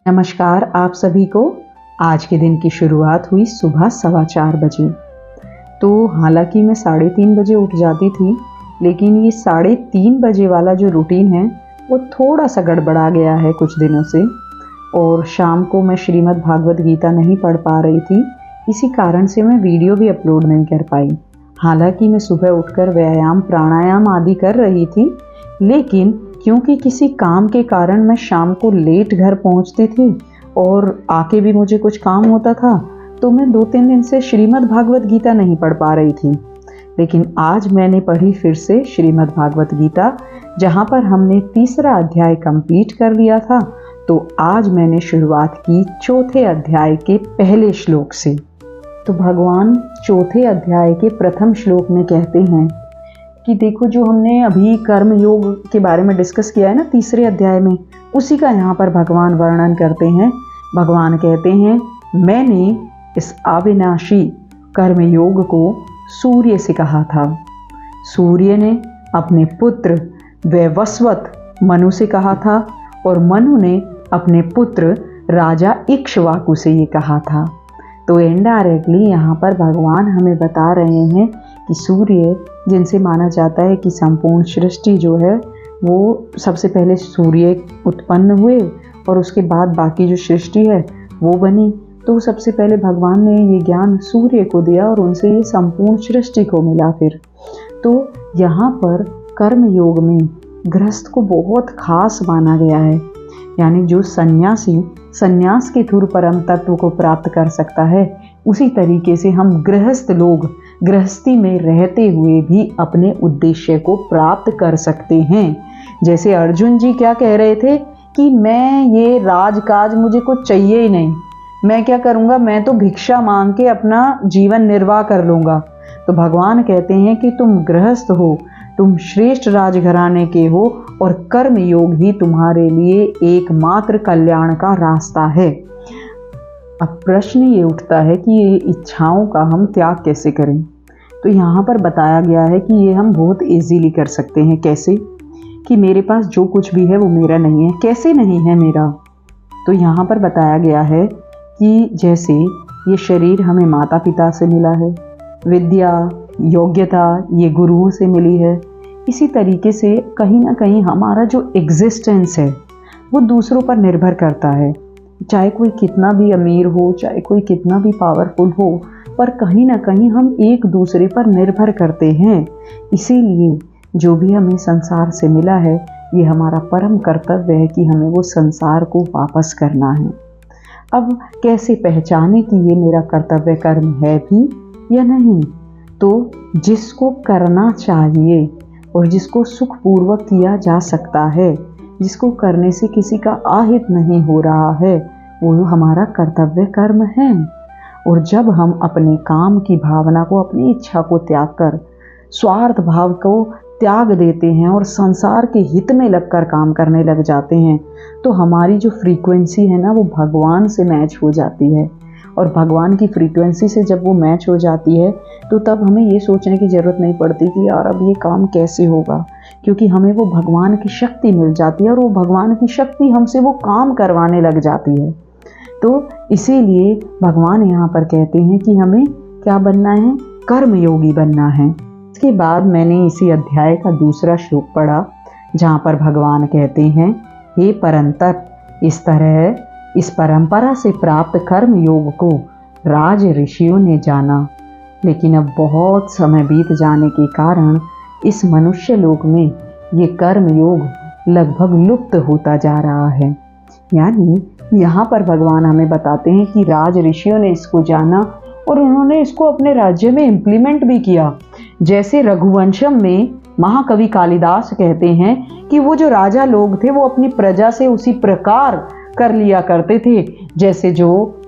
नमस्कार आप सभी को। आज के दिन की शुरुआत हुई सुबह 4:15 बजे। तो हालांकि मैं 3:30 बजे उठ जाती थी, लेकिन ये 3:30 बजे वाला जो रूटीन है वो थोड़ा सा गड़बड़ा गया है कुछ दिनों से। और शाम को मैं श्रीमद् भागवत गीता नहीं पढ़ पा रही थी, इसी कारण से मैं वीडियो भी अपलोड नहीं कर पाई। हालांकि मैं सुबह उठकर व्यायाम प्राणायाम आदि कर रही थी, लेकिन क्योंकि किसी काम के कारण मैं शाम को लेट घर पहुंचती थी और आके भी मुझे कुछ काम होता था, तो मैं 2-3 दिन से श्रीमद् भागवत गीता नहीं पढ़ पा रही थी। लेकिन आज मैंने पढ़ी फिर से श्रीमद् भागवत गीता, जहां पर हमने 3रा अध्याय कंप्लीट कर लिया था। तो आज मैंने शुरुआत की 4थे अध्याय के पहले श्लोक से। तो भगवान 4थे अध्याय के प्रथम श्लोक में कहते हैं कि देखो, जो हमने अभी कर्म योग के बारे में डिस्कस किया है ना 3रे अध्याय में, उसी का यहाँ पर भगवान वर्णन करते हैं। भगवान कहते हैं, मैंने इस अविनाशी कर्म योग को सूर्य से कहा था। सूर्य ने अपने पुत्र वैवस्वत मनु से कहा था और मनु ने अपने पुत्र राजा इक्ष्वाकु से ये कहा था। तो इनडायरेक्टली यहाँ पर भगवान हमें बता रहे हैं कि सूर्य, जिनसे माना जाता है कि संपूर्ण सृष्टि जो है वो सबसे पहले सूर्य उत्पन्न हुए और उसके बाद बाकी जो सृष्टि है वो बनी। तो सबसे पहले भगवान ने ये ज्ञान सूर्य को दिया और उनसे ये संपूर्ण सृष्टि को मिला। फिर तो यहाँ पर कर्म योग में गृहस्थ को बहुत खास माना गया है, यानी जो सन्यासी संन्यास के थ्रू परम तत्व को प्राप्त कर सकता है, उसी तरीके से हम गृहस्थ लोग गृहस्थी में रहते हुए भी अपने उद्देश्य को प्राप्त कर सकते हैं। जैसे अर्जुन जी क्या कह रहे थे कि मैं ये राजकाज मुझे कुछ चाहिए ही नहीं, मैं क्या करूँगा, मैं तो भिक्षा मांग के अपना जीवन निर्वाह कर लूँगा। तो भगवान कहते हैं कि तुम गृहस्थ हो, तुम श्रेष्ठ राजघराने के हो और कर्म योग ही तुम्हारे लिए एकमात्र कल्याण का रास्ता है। अब प्रश्न ये उठता है कि ये इच्छाओं का हम त्याग कैसे करें। तो यहाँ पर बताया गया है कि ये हम बहुत इजीली कर सकते हैं। कैसे? कि मेरे पास जो कुछ भी है वो मेरा नहीं है। कैसे नहीं है मेरा? तो यहाँ पर बताया गया है कि जैसे ये शरीर हमें माता पिता से मिला है, विद्या योग्यता ये गुरुओं से मिली है, इसी तरीके से कहीं ना कहीं हमारा जो एग्जिस्टेंस है वो दूसरों पर निर्भर करता है। चाहे कोई कितना भी अमीर हो, चाहे कोई कितना भी पावरफुल हो, पर कहीं ना कहीं हम एक दूसरे पर निर्भर करते हैं। इसीलिए जो भी हमें संसार से मिला है, ये हमारा परम कर्तव्य है कि हमें वो संसार को वापस करना है। अब कैसे पहचाने कि ये मेरा कर्तव्य कर्म है भी या नहीं? तो जिसको करना चाहिए और जिसको सुखपूर्वक किया जा सकता है, जिसको करने से किसी का आहित नहीं हो रहा है, वो हमारा कर्तव्य कर्म है। और जब हम अपने काम की भावना को, अपनी इच्छा को त्याग कर स्वार्थ भाव को त्याग देते हैं और संसार के हित में लगकर काम करने लग जाते हैं, तो हमारी जो फ्रीक्वेंसी है ना वो भगवान से मैच हो जाती है। और भगवान की फ्रीक्वेंसी से जब वो मैच हो जाती है, तो तब हमें ये सोचने की ज़रूरत नहीं पड़ती कि यार अब ये काम कैसे होगा, क्योंकि हमें वो भगवान की शक्ति मिल जाती है और वो भगवान की शक्ति हमसे वो काम करवाने लग जाती है। तो इसीलिए भगवान यहाँ पर कहते हैं कि हमें क्या बनना है? कर्मयोगी बनना है। इसके बाद मैंने इसी अध्याय का 2रा श्लोक पढ़ा, जहाँ पर भगवान कहते हैं, हे परंतर, इस तरह इस परंपरा से प्राप्त कर्म योग को राज ऋषियों ने जाना, लेकिन अब बहुत समय बीत जाने के कारण इस मनुष्य लोक में ये कर्म योग लगभग लुप्त होता जा रहा है। यानी यहाँ पर भगवान हमें बताते हैं कि राज ऋषियों ने इसको जाना और उन्होंने इसको अपने राज्य में इम्प्लीमेंट भी किया। जैसे रघुवंशम में महाकवि कालिदास कहते हैं कि वो जो राजा लोग थे वो अपनी प्रजा से उसी प्रकार कर लिया करते थे, जैसे जो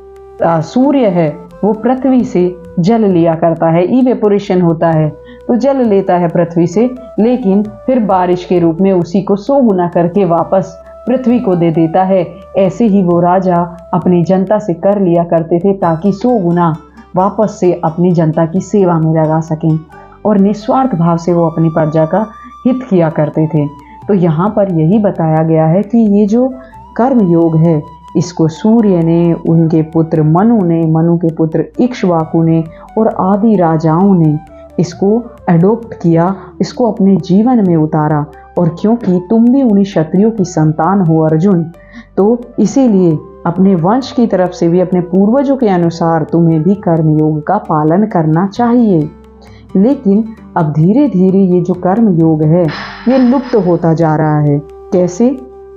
सूर्य है वो पृथ्वी से जल लिया करता है, इवेपोरेशन होता है तो जल लेता है पृथ्वी से, लेकिन फिर बारिश के रूप में उसी को 100 गुना करके वापस पृथ्वी को दे देता है। ऐसे ही वो राजा अपनी जनता से कर लिया करते थे ताकि 100 गुना वापस से अपनी जनता की सेवा में लगा सकें और निस्वार्थ भाव से वो अपनी प्रजा का हित किया करते थे। तो यहाँ पर यही बताया गया है कि ये जो कर्म योग है इसको सूर्य ने, उनके पुत्र मनु ने, मनु के पुत्र इक्ष्वाकु ने और आदि राजाओं ने इसको अडॉप्ट किया, इसको अपने जीवन में उतारा। और क्योंकि तुम भी उन्हीं क्षत्रियों की संतान हो अर्जुन, तो इसीलिए अपने वंश की तरफ से भी, अपने पूर्वजों के अनुसार तुम्हें भी कर्मयोग का पालन करना चाहिए। लेकिन अब धीरे धीरे ये जो कर्म योग है ये लुप्त होता जा रहा है। कैसे?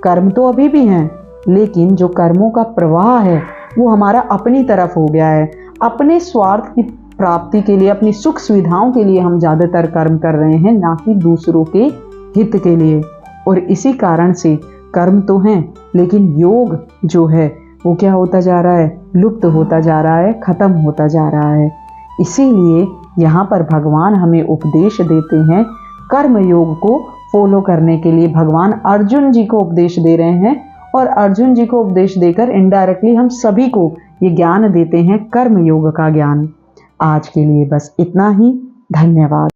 कर्म तो अभी भी हैं, लेकिन जो कर्मों का प्रवाह है वो हमारा अपनी तरफ हो गया है। अपने स्वार्थ की प्राप्ति के लिए, अपनी सुख सुविधाओं के लिए हम ज़्यादातर कर्म कर रहे हैं, ना कि दूसरों के हित के लिए। और इसी कारण से कर्म तो हैं, लेकिन योग जो है वो क्या होता जा रहा है? लुप्त होता जा रहा है, खत्म होता जा रहा है। इसीलिए यहाँ पर भगवान हमें उपदेश देते हैं कर्म योग को फॉलो करने के लिए। भगवान अर्जुन जी को उपदेश दे रहे हैं और अर्जुन जी को उपदेश देकर इनडायरेक्टली हम सभी को ये ज्ञान देते हैं, कर्म योग का ज्ञान। आज के लिए बस इतना ही। धन्यवाद।